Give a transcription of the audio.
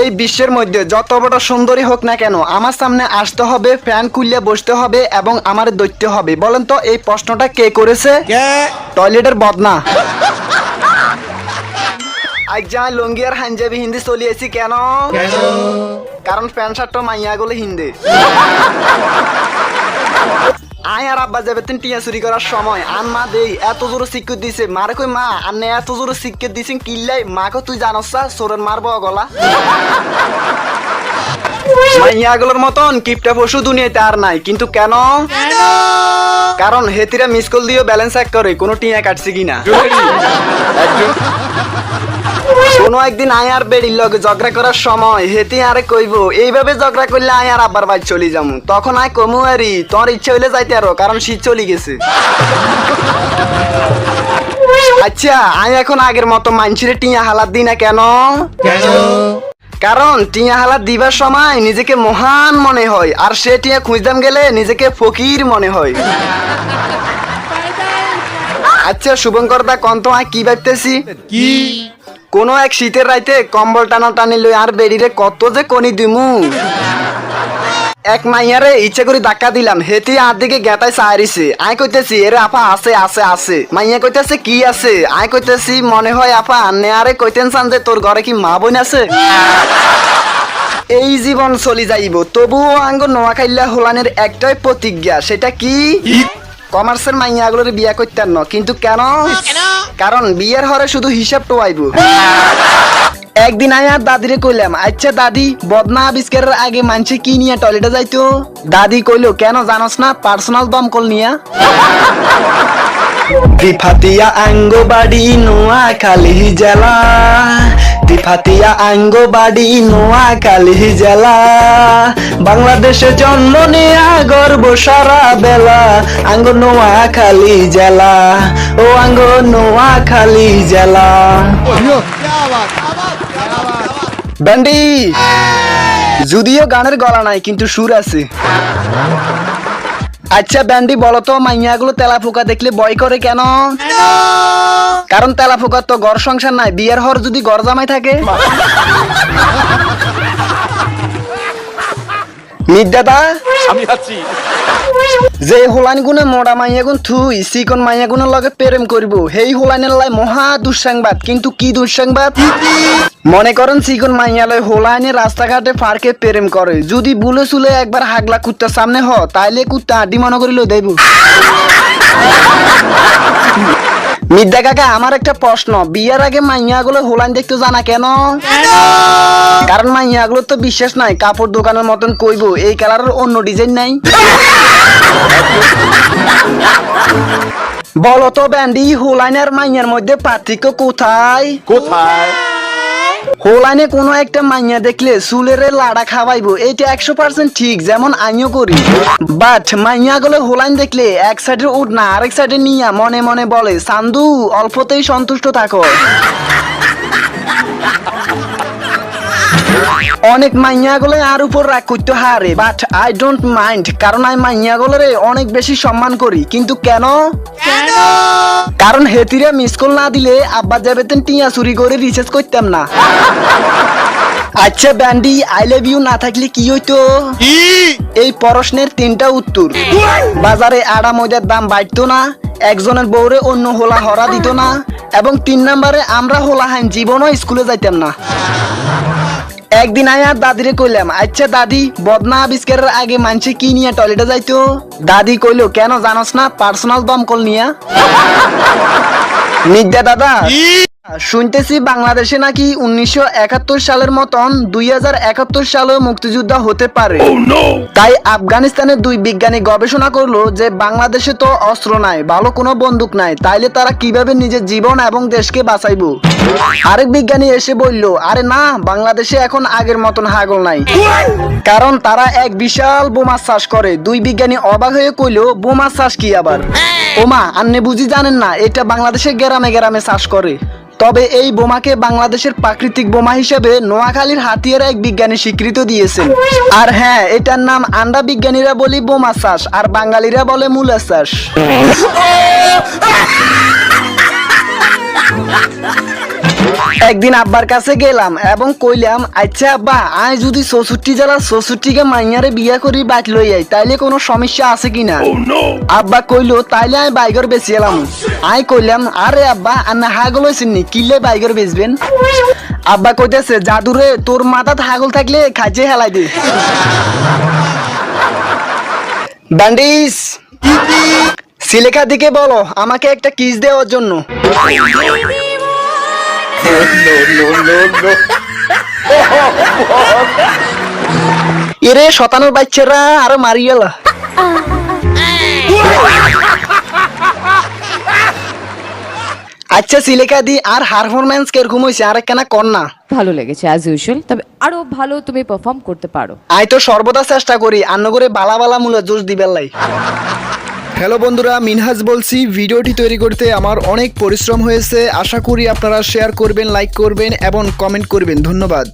এই বিশ্বের মধ্যে যত বড় সুন্দরী হোক না কেন আমার সামনে আসতে হবে, ফ্যান খুললে বসতে হবে এবং আমার দৈত্য হবে। বলেন তো এই প্রশ্নটা কে করেছে? টয়লেটের বদনা। আজ যা লুঙ্গি আর হাঞ্জাবি হিন্দি চলিয়েছি কেন? কারণ প্যান্ট শার্ট মাইয়া গুলো হিন্দি। আয় আর আব্বা যাবে তিন টিয়া চুরি করার সময় আন মা দেই এত জোরে শিক্ষিত দিছে মারে কই মা আন্নে এত জোরে শিক্ষিত দিছেন কিল্লাই মাকে তুই জানস না সোরের মারবো গলা। মাইয়াগুলোর মতন কিপটা পশু দুনিয়াতে আর নাই, কিন্তু কেন? কারণ হেতিরা মিস কল দিয়েও ব্যালেন্স এক করে কোনো টিয়া কাটছে কিনা। কোনো একদিন আয়ার বেড়ির লগে ঝগড়া করার সময় হেতি আরে কইব এইভাবে ঝগড়া করলে আয়ার আব্বার বাড়ি চলে যাবো। তখন আয় কমু আরি তোর ইচ্ছে হইলে যাইতে আরো, কারণ শীত চলে গেছে। আচ্ছা আয় এখন আগের মতো মানছিরে টিয়া হালাত দিই না কেন? কারণ টিয়া হালাত দিবার সময় নিজেকে মহান মনে হয়, আর সে টিয়া খুঁজতাম গেলে নিজেকে ফকির মনে হয়। আচ্ছা শুভঙ্কর দা কন্ত আয় কি ভাবতেছি? কি কোন এক শীতের রাইতে কম্বল টানা টানি লই আর বেড়িরে কত যে কনি দিমু। এক মাইয়ারে ইচ্ছা করে ধাক্কা দিলাম, হেতি আর দিকে গেতাই সারিছে। আয় কইতেছি এরে আপা আছে আছে আছে। মাইয়া কইতেছে কি আছে? আয় কইতেছি মনে হয় আপা আন্নে আরে কইতেন চান যে তোর ঘরে কি মা বোন আছে? এই জীবন চলি যাইব, তবুও আঙ্গ নোয়াখাইল্লা হোলানের একটাই প্রতিজ্ঞা, সেটা কি? কমার্সের মাইয়াগুলোর বিয়া করতেন না, কিন্তু কেন? কারণ বিয়ের হরে শুধু হিসাব টোয়াইব। একদিন আমি আর দাদিরে কইলাম, আচ্ছা দাদি বদনা আবিষ্কারের আগে মানছে কি নিয়ে টয়লেটে যাইতো? দাদি কইলো কেন জানোস না? পার্সোনাল দমকল নিয়া। ত্রিফাতিয়া আঙ্গবাড়ি নোয়াখালী জেলা, ত্রিফাতিয়া আঙ্গবাড়ি নোয়াখালী জেলা, বাংলাদেশে জন্ম নেয়া গর্ব সারা বেলা, আঙ্গ নোয়াখালী জেলা, ও আঙ্গ নোয়াখালী জেলা। ব্যান্ডি যদিও গানের গলা নাই কিন্তু সুর আছে। আচ্ছা ব্যান্ডি বলতো মাইয়াগুলো তেলা পোকা দেখলে ভয় করে কেন? কারণ তেলা পোকার তো ঘর সংসার নাই, বিয়ের হর যদি ঘর জামাই থাকে। মির্দাদা আমি আছি। যে হোলাইন গুনে মোড়া মাইয়া গুন থুই সিকন মাইয়া গুনের লগে প্রেম করব, হেই হোলাইনের লাই মহা দুঃসংবাদ। কিন্তু কি দুঃসংবাদ? মনে করেন সিকন মাইয়া লয় হোলাইনে রাস্তাঘাটে পার্কে প্রেম করে, যদি বুলে চুলে একবার হাগলা কুত্তার সামনে হ তাইলে কুত্তা আড্ডি মনে করিল দেব। মির্দা কাকা আমার একটা প্রশ্ন, বিয়ের আগে মাইয়াগুলো হোলাইন দেখতে জানা কেন? কারণ মাইয়াগুলো তো বিশ্বাস নাই, কাপড় দোকানের মতন কইব এই কালারের অন্য ডিজাইন নাই। বলো তো ব্যান্ডি হোলাইন আর মাইয়ার মধ্যে পার্থক্য কোথায়? কোথায়? হোলাইনে কোনো একটা মাইয়া দেখলে চুলের লাড়া খাওয়াইবো, এটা 100% ঠিক, যেমন আমিও করি। বাট মাইয়া গুলো হোলাইন দেখলে এক সাইডে উঠ না আরেক সাইডে নিয়া মনে মনে বলে সান্দু অল্পতেই সন্তুষ্ট থাকো। অনেক মাইয়া গুলো আর উপর রাগ করতে হারে, বাট আই ডোন্ট মাইন্ড, কারণ আমি মাইয়া গুলোরে অনেক বেশি সম্মান করি। কিন্তু কেন? কারণ হেতিরা মিস কল না দিলে আব্বা যাবেতেন টিয়া চুরি করে রিসার্চ করতাম না। আচ্ছা ব্যান্ডি আই লাভ ইউ না থাকলে কি হইতো? এই প্রশ্নের 3টা উত্তর। বাজারে আড়া ময়দার দাম বাড়তো না, একজনের বউরে অন্য হোলা হরা দিত না, এবং 3 নম্বরে আমরা হোলা হাইন জীবনও স্কুলে যাইতাম না। একদিন আমি আর দাদিরে কইলাম, আচ্ছা দাদি বদনা আবিষ্কারের আগে মানছে কি নিয়ে টয়লেটে যাইতো? দাদি কইলো কেন জানোস না? পার্সোনাল দমকল নিয়া। মির্দা দাদা শুনতেছি বাংলাদেশে নাকি 1971 সালের মতন 2071 সালেও মুক্তিযোদ্ধা হতে পারে। তাই আফগানিস্তানের 2 বিজ্ঞানী গবেষণা করলো যে বাংলাদেশে তো অস্ত্র নাই, ভালো কোনো বন্দুক নাই, তাইলে তারা কিভাবে নিজের জীবন এবং দেশকে বাঁচাইবো? আরেক বিজ্ঞানী এসে বলল, আরে না, বাংলাদেশে এখন আগের মতন হাগল নাই, কারণ তারা এক বিশাল বোমা চাষ করে। 2 বিজ্ঞানী অবাক হয়ে কইলো, বোমা চাষ কি আবার? ওমা আন্নে বুঝি জানেন না, এটা বাংলাদেশের গ্রামে গ্রামে চাষ করে। তবে এই বোমাকে বাংলাদেশের প্রাকৃতিক বোমা হিসেবে নোয়াখালীর হাতিয়ার এক বিজ্ঞানী স্বীকৃতি দিয়েছেন। আর হ্যাঁ, এটার নাম আমরা বিজ্ঞানীরা বলি বোমা চাষ, আর বাঙালিরা বলে মূলা চাষ। একদিন আব্বার কাছে গেলাম এবং কইলাম, আচ্ছা আব্বা, আই যদি 64 জেলা 64কে মাইয়ারে বিয়া করি বাইক লই আই, তাইলে কোনো সমস্যা আছে কিনা? আব্বা কইলো, তাইলে আমি বাইকর বেশি এলাম। আই কইলাম, আরে আব্বা, আন্না হাগল হয়েছেননি, কিনলে বাইকর বেচবেন? আব্বা কইতেছে, জাদুরে তোর মাথাত হাগল থাকলে খাইছে হেলাই দে। ব্যান্ডিস, সিলেকা দিকে বলো আমাকে একটা কিস দেওয়ার জন্য। এরে শতানোর বাচ্চারা আরো মারি গেল। আচ্ছা সিলেকা দি, আর পারফরম্যান্স কিরকম হইছে আর একখানা কর না। ভালো লেগেছে অ্যাজ ইউজুয়াল, তবে আরো ভালো তুমি পারফর্ম করতে পারো। আই তো সর্বদা চেষ্টা করি আন্ন করে বালা বালা মূল্য জোশ দিবার লাই। হ্যালো বন্ধুরা, মিনহাজ বলছি। ভিডিওটি তৈরি করতে আমার অনেক পরিশ্রম হয়েছে। আশা করি আপনারা শেয়ার করবেন, লাইক করবেন এবং কমেন্ট করবেন। ধন্যবাদ।